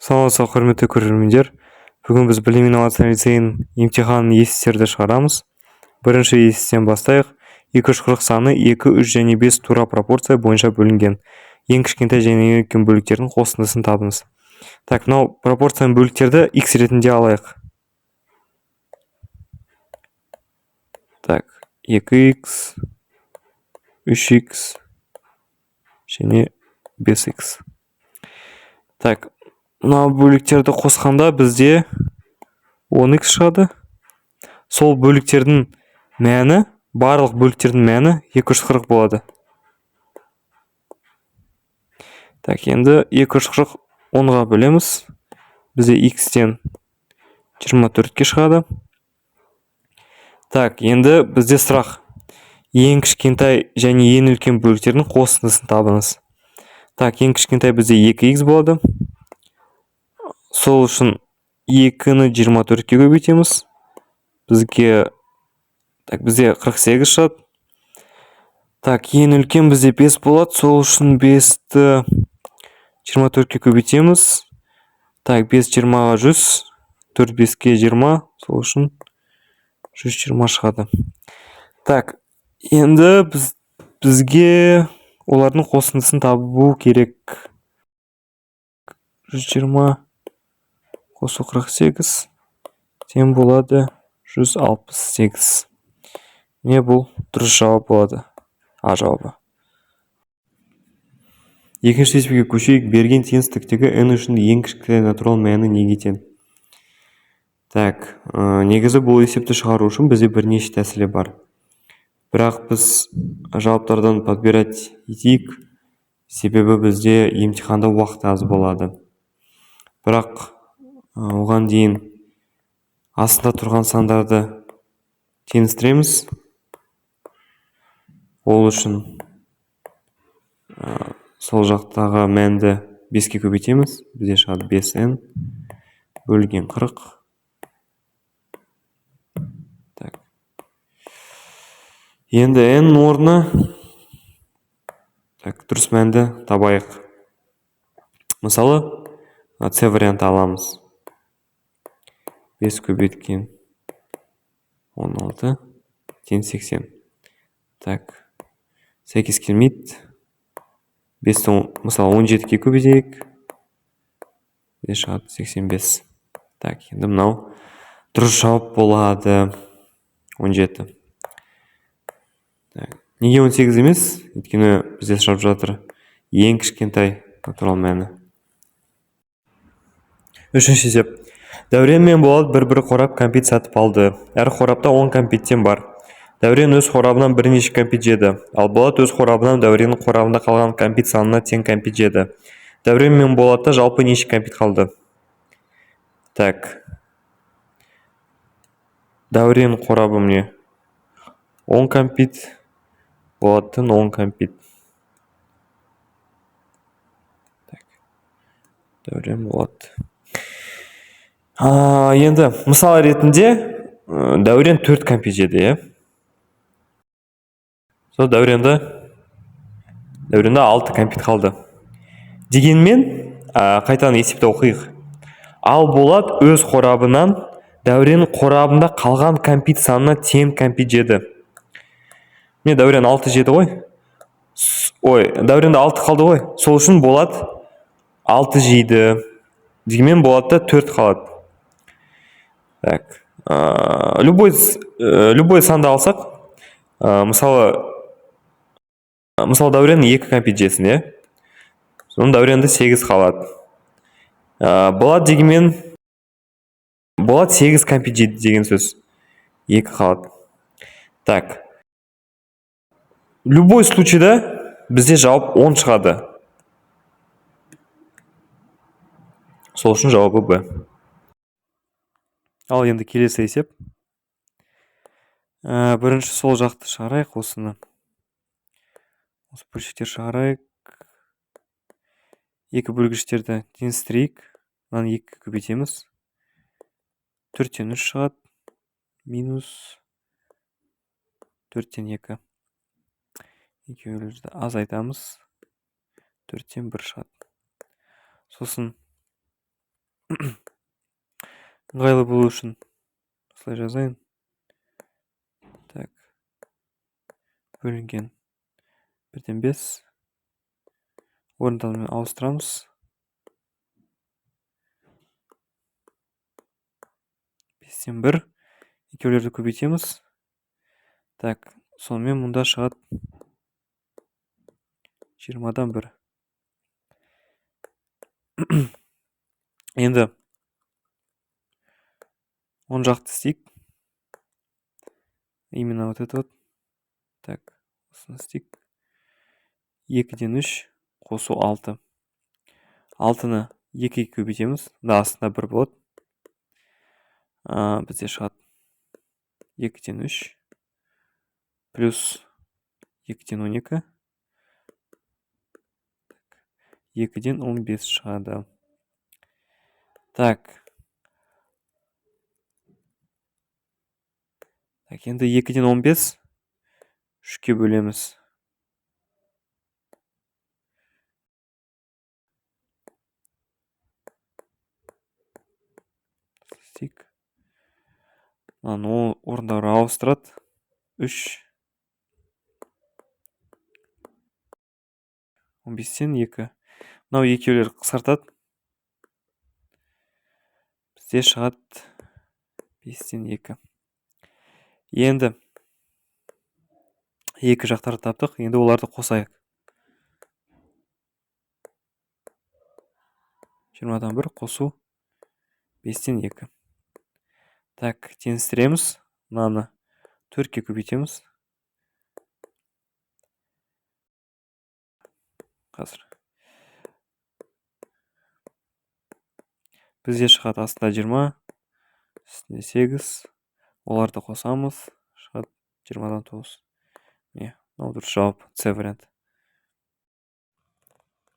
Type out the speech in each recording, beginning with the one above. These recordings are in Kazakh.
Саламатсыздар, құрметті көрермендер. Бүгін біз білім инновация лицейінің емтиханын есептерді шығарамыз. Бірінші есептен бастайық. 240 саны 2, 3 және 5 тура пропорция бойынша бөлінген. Ең кішкентай және ең үлкен бөліктердің қосындысын табыңыз. Так, мынау пропорцияның бөліктерді x ретінде алайық. Так, 2x, 3x және 5x. Так, мына бөліктерді қосқанда бізде 10x шығады. Сол бөліктердің мәні, барлық бөліктердің мәні 240 болады. Так, енді 240 10-ға бөлеміз. Бізде x-тен 24-ке шығады. Так, енді бізде сұрақ. Ең кішкентай және ең үлкен бөліктердің қосындысын табыңыз. Так, ең кішкентай бізде 2x болады. Сол үшін 2-ні 24-ке көбейтеміз. Бізде 48 шығады. Так, ең үлкен бізде 5 болады. Сол үшін 5-ті 24-ке көбейтеміз. Так, 5 20-ға 100, 4 5-ке 20, сол үшін 120 шығады. Так, енді бізге олардың қосындысын табу керек. 120 қосу 48 тең болады 168. Не бұл дұрыс жауап болады? А жауабы. Екінші есепке көшейік. Берген теңсіздіктегі n үшін ең кішкентай натурал мәні неге тең? Так, негізі бұл есепті шығару үшін бізде бірнеше тәсілі бар. Бірақ біз жауаптардан подбирать етейік, себебі бізде емтиханда уақыт аз болады. Бірақ оған дейін астында тұрған сандарды теңестіреміз. Ол үшін сол жақтағы мәнді 5-ке көбейтеміз. Бізде шығады 5n бөлген 40. Так. Енді n орны дұрыс мәнді табайық. Мысалы, C варианты аламыз. 5 көбейткен 16 тең 80. Так, сәйкес келмейді. 5-ті мысалы 17-ке көбейтейік. Бізде шығады 85. Так, енді мынау дұрыс жауап болады 17. Так, неге 18 емес? Өйткені бізде сұрап жатыр ең кішкентай натурал мәні. Үшінші есеп. Дәурен мен Болат бір қорап кәмпит сатып алды. Әр қорапта 10 кәмпиттен бар. Дәурен өз қорабынан бірнеше кәмпит жеді. Ал Болат өз қорабынан Дәуреннің қорабында қалған кәмпит санына тең кәмпит жеді. Дәурен мен Болатта жалпы неше кәмпит қалды? Так. Дәурен қорабы міне 10 кәмпит, Болаттың 10 кәмпит. Так. Дәурен Болат. Енді мысал ретінде Дәурен 4 кәмпит жеді. Сол Дәуренде 6 кәмпит қалды. Дегенмен, қайтадан есепті оқиық. Ал Болат өз қорабынан Дәуреннің қорабында қалған кәмпит санына тең кәмпит жеді. Не, Дәурен 6 жеді ғой? Дәуренде 6 қалды ғой? Сол үшін Болат 6 жейді. Дегенмен Болатта 4 қалады. Так. Любой санды алсақ, мысалы Дәурен 2 кәмпит жесін, соның Дәуренде 8 қалады. Болат дегенмен Болат 8 кәмпит жеді деген сөз. 2 қалады. Так. Любой случайда бізде жауап 10 шығады. Сол үшін жауабы Б. Ал енді келесі есеп. Бірінші сол жақты шығарайық осыны. Осы бөлшектер шығарайық. 2 бөлгіштерді теңестірейік. Мынаны 2 көбейтеміз. 4-тен 3 шығады. Минус 4-тен 2. Екеуілерді азайтамыз. 4-тен 1 шығады. Сосын ыңғайлы болу үшін осылай жазайын. Так, бөлінген 1/5 орындалуымен ауыстырамыз. 5/1 екеулерді көбейтеміз. Так, сонымен мұнда шығады 20/1. Енді оң жақты істейік. Именно вот это вот. Так, осыны істейік. 2-ден 3 қосу 6. 6-ны 2-ге көбейтеміз. Да, астында 1 болады. Бізде шығады 2-ден 3 плюс 2-ден 12. 2-ден 15 шығады. Так. Так, енді 2-ден 15 3-ке бөлеміз. Істейік. Орындары ауыстырады. 3. 15-тен 2. Мынау екеулер қысқартады. Бізде шығады 5-тен 2. Енді 2 жақтарды таптық. Енді оларды қосайық. 20/1 қосу 5-тен 2. Так, теңестіреміз. Мынаны 4-ке көбейтеміз. Қазір. Бізде шығады астында 20, үстінде 8. Оларды қосамыз. Шығады 20/9. Мынау дұрыс жауап. С вариант.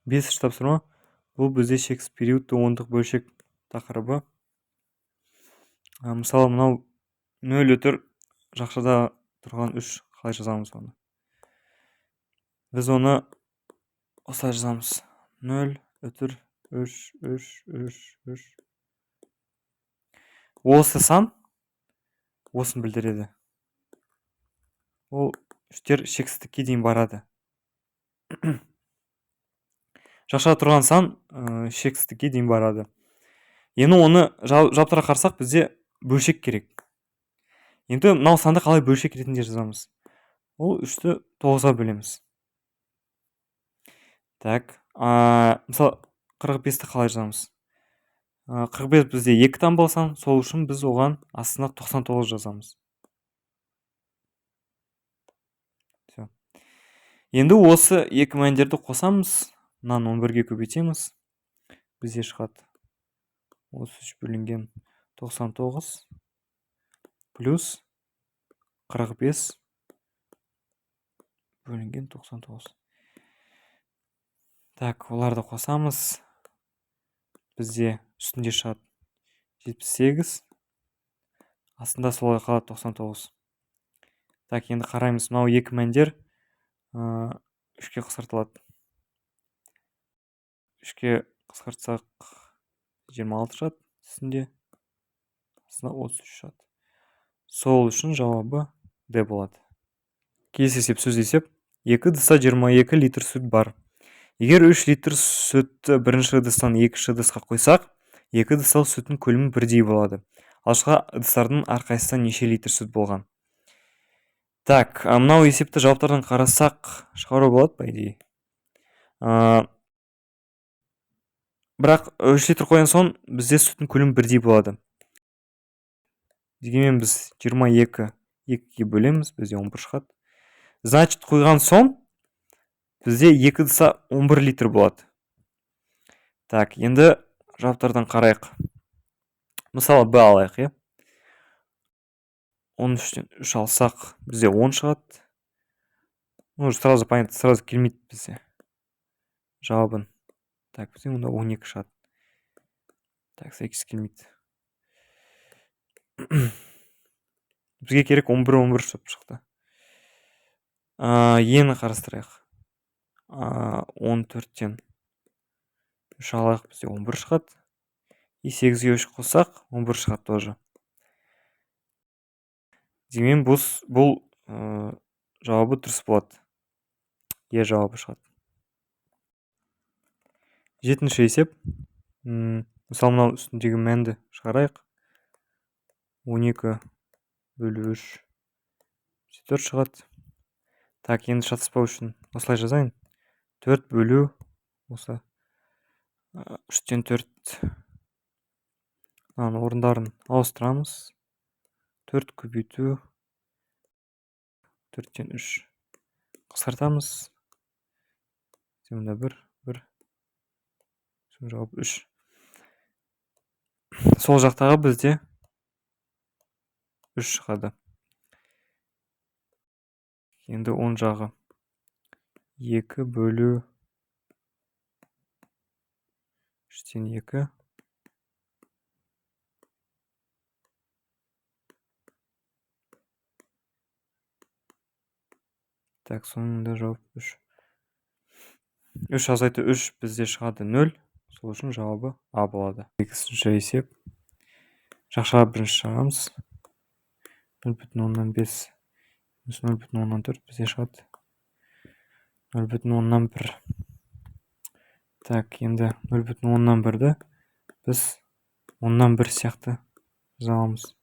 5-ші тапсырма. Бұл бізде шексіз периодты ондық бөлшек тақырыбы. Мысалы, мынау 0 өтір жақшада тұрған 3. Қалай жазамыз оны? Біз оны осылай жазамыз. 0 өтір 3, 3, 3, 3. Осы сан осын білдіреді. Ол 3-тер шексіздікке дейін барады. Жақшада тұрған сан шексіздікке дейін барады. Енді оны жаптыра қарсақ бізде бөлшек керек. Енді мынау санды қалай бөлшек ретінде жазамыз? Ол 3-ті 9-ға бөлеміз. Так, мысалы 45-ті қалай жазамыз? 45 бізде 2 таңбалы сан, сол үшін біз оған астына 99 жазамыз. Енді осы 2 мәндерді қосамыз. Мынаны 11-ге көбейтеміз. Бізде шығады 33 бөлінген 99 плюс 45 бөлінген 99. Так, оларды қосамыз. Бізде үстінде шығады 78. Астында солай қалады 99. Так, енді қараймыз. Мынау 2 мәндер 3-ке қысқартылады. 3-ке қысқартсақ 26 шығады. Үстінде астында 33 шығады. Сол үшін жауабы Д болады. Келесі есеп сөз есеп. 2 ыдыста 22 литр сүт бар. Егер 3 литр сүтті бірінші ыдыстан екінші ыдысқа қойсақ, 2 ыдыстағы сүттің көлемі бірдей болады. Алғашқы ыдыстардың әрқайсысында неше литр сүт болған? Так, мынау есепті жауаптардан қарасақ шығару болады, по идее. Бірақ 3 литр қойған соң бізде сүттің көлемі бірдей болады. Дегенмен біз 22 2-ге бөлеміз, бізде 11 шығады. Значит, қойған соң бізде 2 ыдыста 11 литр болады. Так, енді жауаптардан қарайық. Мысалы, Б алайық, 13-тен 3 алсақ, бізде 10 шығады. Сразу понятно, сразу келмейді бізде жауабын. Так, бізде онда 12 шығады. Так, сәйкес келмейді. Бізге керек 11 шықты. Ені қарастырайық. 14-тен 3 алайық, бізде 11 шығады. и 8-ге 3 қоссақ 11 шығады тоже. Демек бұл жауабы дұрыс болады. Е жауабы шығады. 7-ші есеп. Мысалы мынау үстіндегі мәнді шығарайық. 12 бөлу 3 4 шығады. Так, енді шатаспау үшін осылай жазайын. 4 бөлу осы 3-тен 4 орындарын ауыстырамыз. 4 көбейту 4-тен 3 қысқартамыз. Сонда 1 жауап 3. Сол жақтағы бізде 3 шығады. Енді 10 жағы 2 бөлу 3-тен 2 так, соңында жауап 3. 3 азайту 3 бізде шығады 0. Сол үшін жауабы А болады. 8-ші есеп. Жақшаға бірінші шығамыз. 0,5 0,4 бізде шығады 0,1. Так, енді 0,1-ді біз 1 сияқты жазамыз.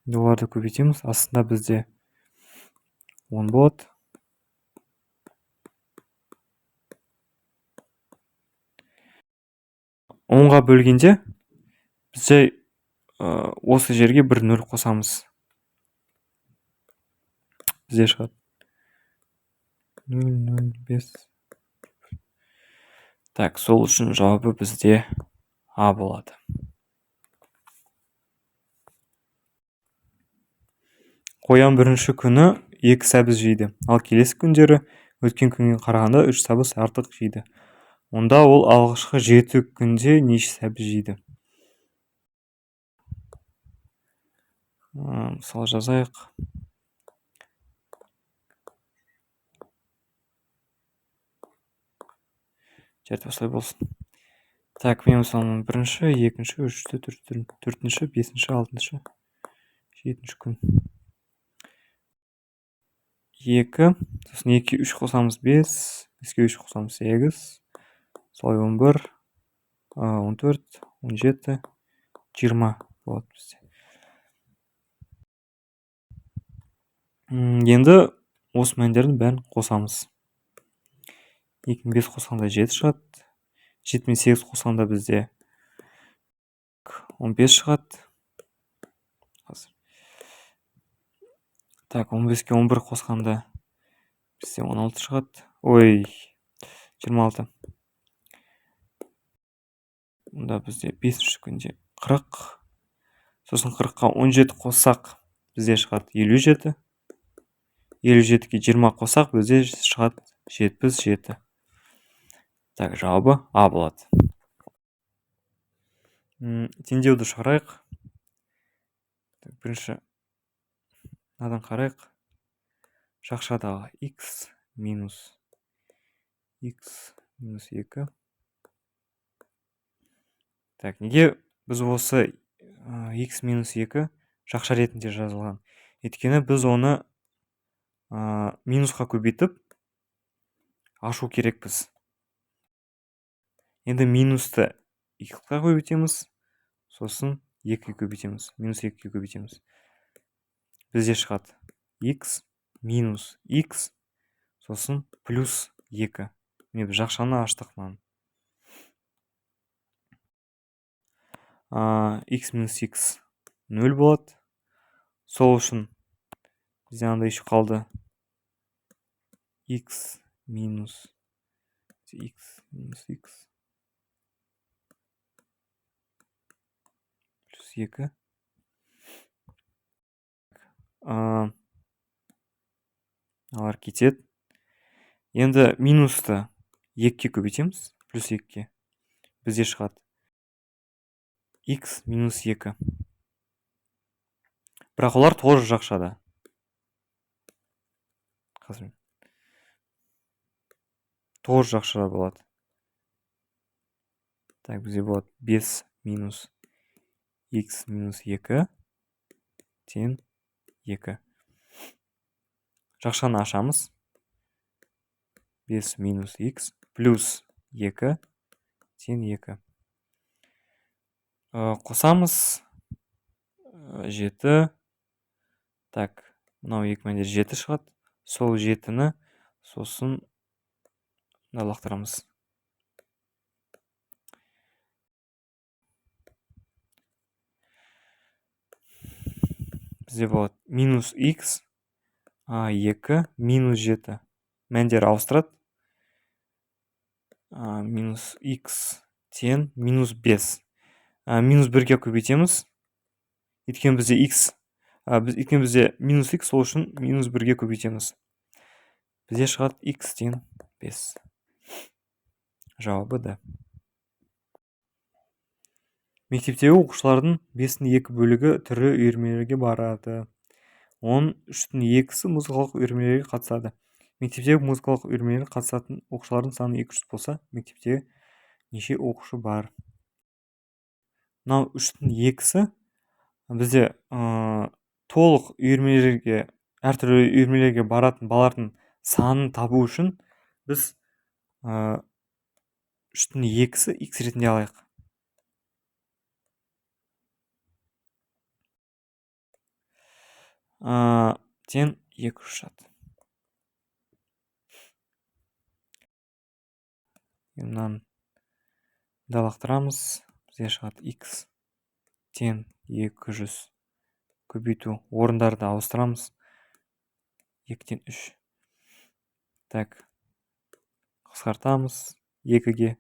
Оларды көбейтеміз. Астында бізде 10 болады. Онға бөлгенде біз осы жерге бір 0 қосамыз. Бізде шығады 0,05. Так, сол үшін жауабы бізде А болады. Қоян бірінші күні 2 сәбіз жейді, ал келесі күндері өткен күнге қарағанда 3 сәбіз артық жейді. Онда ол алғашқы 7 күнде неше сәбіз жейді? Мысалы жазайық. Жарты осылай болсын. Так, мен мысалы бірінші, екінші, үшінші, төртінші, бесінші, алтыншы, жетінші күн. 2, сосын 2, 3 қосамыз 5, 5-ке 3 қосамыз 8, солай 11, 14, 17, 20 болады бізде. Енді осы мәндердің бәрін қосамыз. 2 5 қосқанда 7 шығады. 7 8 қосқанда бізде 15 шығады. Так, 15-ке 11 қосқанда бізде 16 шығады. Ой, 26. Онда бізде 5-ші күнде 40. Сосын 40-қа 17 қоссақ бізде шығады 57. 57-ке 20 қоссақ бізде шығады 77. Так, жауабы А болады. Теңдеуді шығарайық. Бірінші мынадан қарайық. Жақшадағы x минус 2. Так, неге біз осы x минус 2 жақша ретінде жазылған? Өйткені біз оны минусқа көбейтіп ашу керекпіз. Енді минусты x-қа көбейтеміз, сосын 2-ке көбейтеміз, минус 2-ке көбейтеміз. Бізде шығады x минус x, сосын плюс 2. Мен жақшаны аштық мынаны. X минус x 0 болады. Сол үшін бізде анда еще қалды x минус x плюс 2. Алар кетеді. Енді минусты 2-ке көбейтеміз, плюс 2-ке. Бізде шығады x минус 2. Бірақ олар тоже жақшада. Қазір тоже жақшада болады. Так, бізде болады 5 минус x минус 2 тен 2. Жақшаны ашамыз. 5 минус x плюс 2 тен 2. Қосамыз. 7. Так, мынау 2 мәндер 7 шығады. Сол 7-ні сосын лақтырамыз. Бізде болады минус x 2 минус 7. Мәндер ауыстырады. Минус x тен минус 5. Минус 1-ге көбейтеміз. Өйткені бізде минус x, сол үшін минус 1-ге көбейтеміз. Бізде шығады x тен 5. Жауабы да. Мектептегі оқушылардың 5-дің 2 бөлігі түрлі үйірмелерге барады. 3-дің 2-сі музыкалық үйірмелерге қатысады. Мектептегі музыкалық үйірмелерге қатысатын оқушылардың саны 200 болса, мектептегі неше оқушы бар? Мынау 3-дің 2-сі бізде толық үйірмелерге, әртүрлі үйірмелерге баратын балалардың санын табу үшін біз 3-дің 2-сі x ретінде алайық. Тен 2 шығады. Мынаны лақтырамыз. Бізде шығады x тен 200 көбейту. Орындарды ауыстырамыз. 2-тен 3. Так, қысқартамыз. 2-ге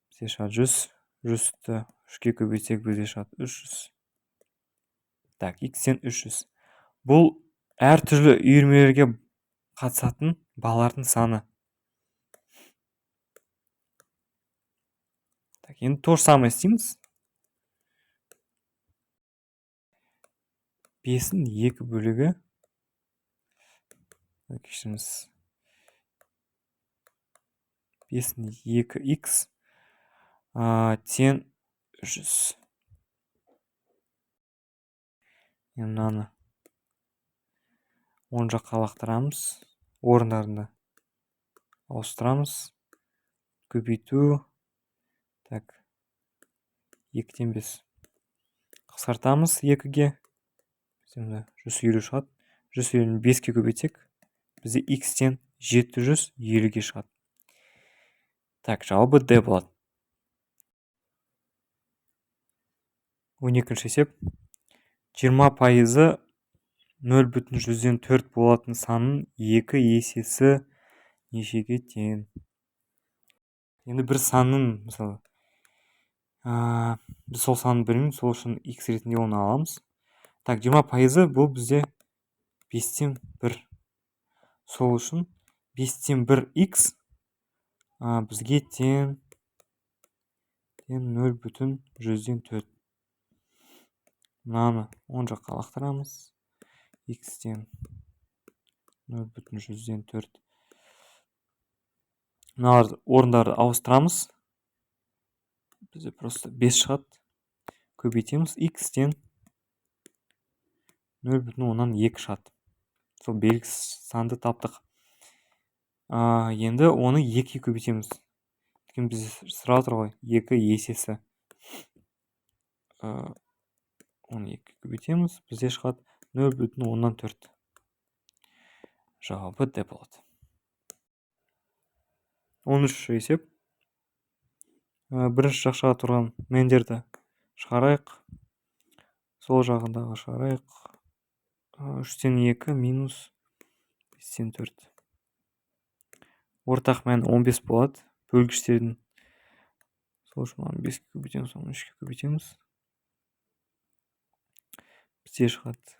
бізде шығады 100. 100-ті 3-ге көбейтсек бізде шығады 300. Так, x-тен 300. Бұл әртүрлі үйірмелерге қатысатын балалардың саны. Так, енді то же самое істейміз. 5-дің 2 бөлігі. Кешіріңіз. 5-дің 2x тен 300. Мынаны 10 жаққа лақтырамыз. Орындарында ауыстырамыз. Көбейту. Так, 2-тен 5. Қысқартамыз 2-ге. 150 шығады. 150-ні 5-ке көбейтсек, бізде x-тен 750-ге шығады. Так, жауабы D болады. 12-ші есеп. 20% 0,4 болатын санның 2 есесі нешеге тең? Енді бір санның, мысалы, біз сол санын білмейміз, сол үшін x ретінде оны аламыз. Так, 20% бұл бізде 5-тен 1. Сол үшін 5-тен 1 x бізге тең 0,4. Мынаны 10 жаққа лақтырамыз. X-тен 0,4. Мыналарды орындарды ауыстырамыз. Бізде просто 5 шығады. Көбейтеміз. X-тен 0,2 шығады. Сол белгісіз санды таптық. Енді оны 2-ге көбейтеміз. Өйткені бізде сұрап тұр ғой, 2 есесі. Оны 2-ге көбейтеміз. Бізде шығады 0,4. Жауабы D болады. 13-ші есеп. Бірінші жақшаға тұрған мәндерді шығарайық. Сол жағындағы шығарайық. 3-тен 2 минус 5-тен 4. Ортақ мән 15 болады. Бөлгіштердің. Сол үшін 5-ке көбейтеміз, 3-ке көбейтеміз. Бізде шығады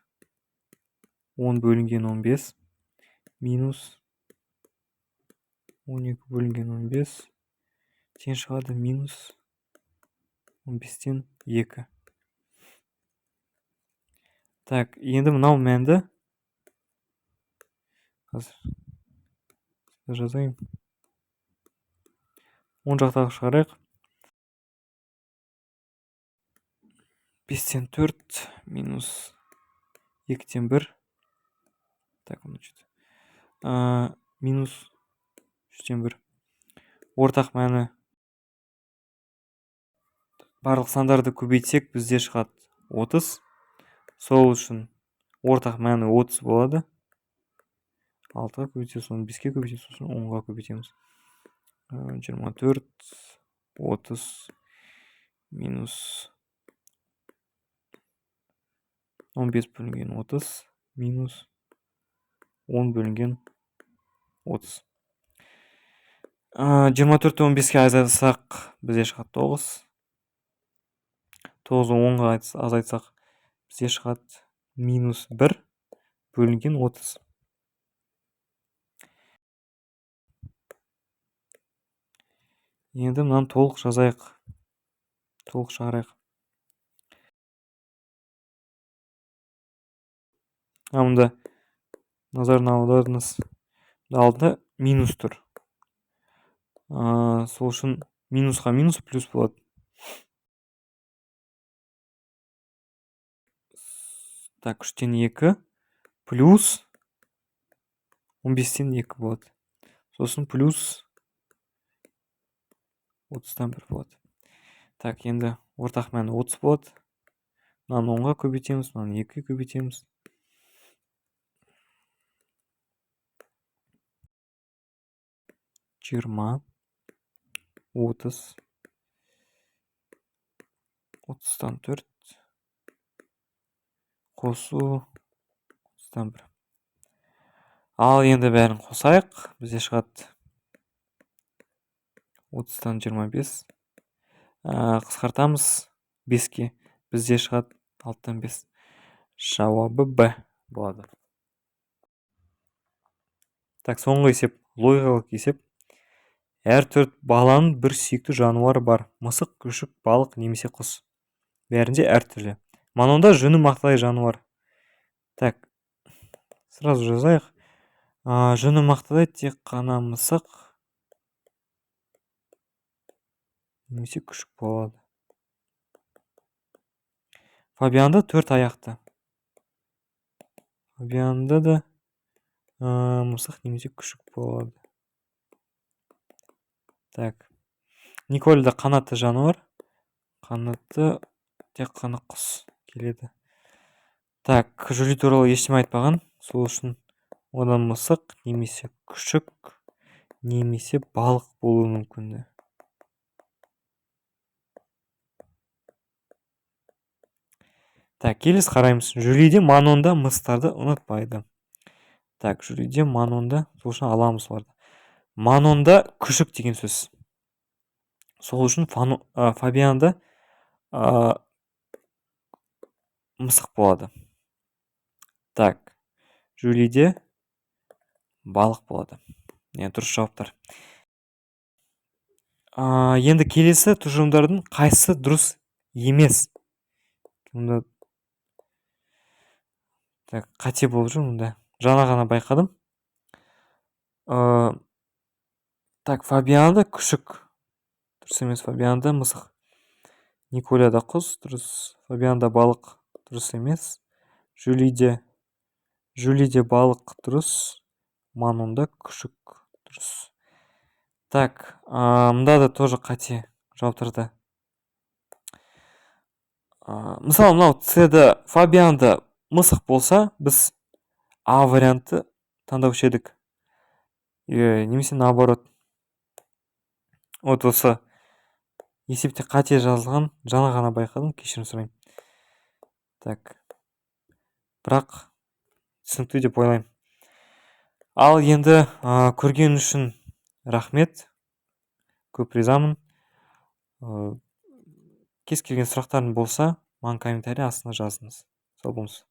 10 бөлінген 15 минус 12 бөлінген 15 тең шығады минус 15-тен 2. Так, енді мынау мәнді қазір жазайын. 10 жақтағы шығарайық. 5-тен 4 минус 2-тен 1. Так, минус 3-тен 1. Ортақ мәні барлық сандарды көбейтсек бізде шығады 30. Сол үшін ортақ мәні 30 болады. 6-ға көбейтсе, соны 5-ке көбейтсе, сосын 10-ға көбейтеміз. 24, 30 минус 15 бөлінген 30 минус 10 бөлінген 30. 24-ті 15-ке азайтсақ, бізде шығады 9. 9-ды 10-ға азайтсақ, бізде шығады минус 1 бөлінген 30. Енді мынаны толық жазайық. Толық шығарайық. Мұнда назарын аударыңыз. Алдында минус тұр. Сол үшін минусқа минус плюс болады. Так, 3-тен 2 плюс 15-тен 2 болады. Сосын плюс 30-тан 1 болады. Так, енді ортақ мәні 30 болады. Мынаны 10-ға көбейтеміз, мынаны 2-ге көбейтеміз. 20, 30, 30-тан 4, қосу 30-тан 1. Ал енді бәрін қосайық. Бізде шығады 30-тан 25. Қысқартамыз 5-ке. Бізде шығады 6-тан 5. Жауабы Б болады. Так, соңғы есеп, логикалық есеп. Әр төрт баланың бір сүйікті жануары бар. Мысық, күшік, балық немесе құс. Бәрінде әртүрлі. Мынада жүні мақтадай жануар. Так, сразу жазайық. Жүні мақтадай тек қана мысық немесе күшік болады. Фабианда 4 аяқты. Фабианда да мысық немесе күшік болады. Так, Никольда қанатты жануар. Қанатты тек қана құс келеді. Так, Жюли туралы ештеме айтпаған. Сол үшін одан мысық немесе күшік немесе балық болуы мүмкін. Так, келесі қараймыз. Жюлиде Манонда мысықтарды ұнатпайды. Так, Жюлиде Манонда, сол үшін аламыз оларды. Манонда күшік деген сөз. Сол үшін Фабианда мысық болады. Так, Жюлиде балық болады. Дұрыс жауаптар. Енді келесі тұжырымдардың қайсысы дұрыс емес? Так, қате болып жүр мұнда. Жаңа ғана байқадым. Так, Фабианда күшік. Дұрыс емес, Фабианда мысық. Николяда құс, дұрыс. Фабианда балық, дұрыс емес. Жюлиде балық, дұрыс. Манонда күшік, дұрыс. Так, мұнда да тоже қате жауаптарда. Мысалы, мынау С-да Фабианда мысық болса, біз А варианты таңдаушы едік. Немесе наоборот. Вот осы есепте қате жазылған, жаңа ғана байқадым, кешірім сұраймын. Так, бірақ түсінікті деп ойлаймын. Ал енді көрген үшін рахмет. Көп ризамын. Кез келген сұрақтарың болса, маған комментарий астына жазыңыз. Сау болыңыз.